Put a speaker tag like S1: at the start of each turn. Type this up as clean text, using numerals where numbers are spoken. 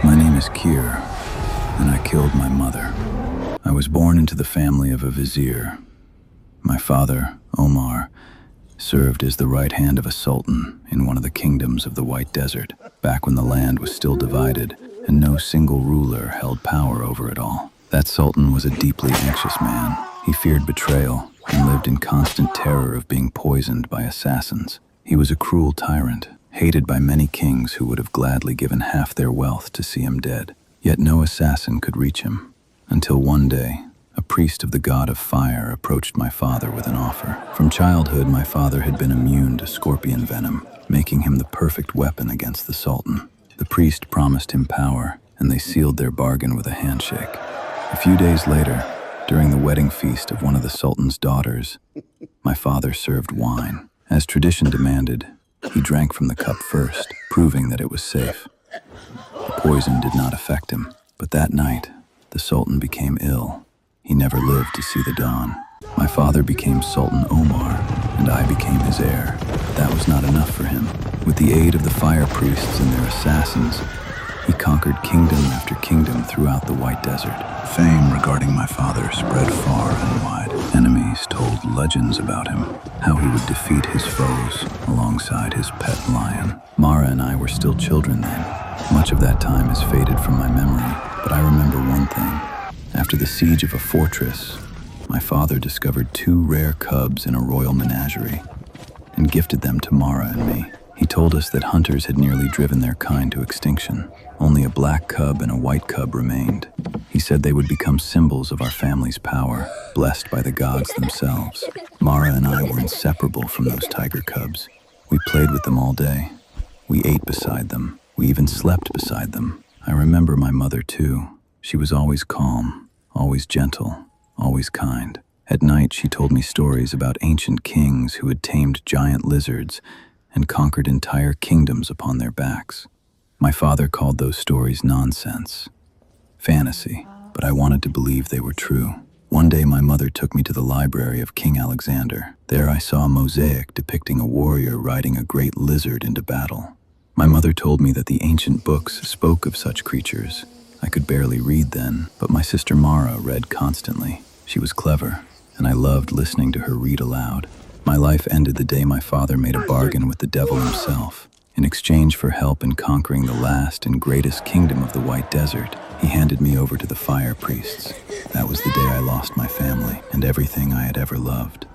S1: My name is Kir, and I killed my mother. I was born into the family of a vizier. My father, Omar, served as the right hand of a sultan in one of the kingdoms of the White Desert, back when the land was still divided and no single ruler held power over it all. That sultan was a deeply anxious man. He feared betrayal and lived in constant terror of being poisoned by assassins. He was a cruel tyrant, hated by many kings who would have gladly given half their wealth to see him dead. Yet no assassin could reach him, until one day, a priest of the god of fire approached my father with an offer. From childhood, my father had been immune to scorpion venom, making him the perfect weapon against the sultan. The priest promised him power, and they sealed their bargain with a handshake. A few days later, during the wedding feast of one of the sultan's daughters, my father served wine. As tradition demanded, he drank from the cup first, proving that it was safe. The poison did not affect him, but that night, the sultan became ill. He never lived to see the dawn. My father became Sultan Omar, and I became his heir. But that was not enough for him. With the aid of the fire priests and their assassins, he conquered kingdom after kingdom throughout the White Desert. Fame regarding my father spread far and wide. Enemies told legends about him, how he would defeat his foes alongside his pet lion. Mara and I were still children then. Much of that time has faded from my memory, but I remember one thing. After the siege of a fortress, my father discovered 2 rare cubs in a royal menagerie and gifted them to Mara and me. He told us that hunters had nearly driven their kind to extinction. Only a black cub and a white cub remained. He said they would become symbols of our family's power, blessed by the gods themselves. Mara and I were inseparable from those tiger cubs. We played with them all day. We ate beside them. We even slept beside them. I remember my mother too. She was always calm, always gentle, always kind. At night, she told me stories about ancient kings who had tamed giant lizards and conquered entire kingdoms upon their backs. My father called those stories nonsense, fantasy, but I wanted to believe they were true. One day, my mother took me to the library of King Alexander. There I saw a mosaic depicting a warrior riding a great lizard into battle. My mother told me that the ancient books spoke of such creatures. I could barely read then, but my sister Mara read constantly. She was clever, and I loved listening to her read aloud. My life ended the day my father made a bargain with the devil himself. In exchange for help in conquering the last and greatest kingdom of the White Desert, he handed me over to the fire priests. That was the day I lost my family and everything I had ever loved.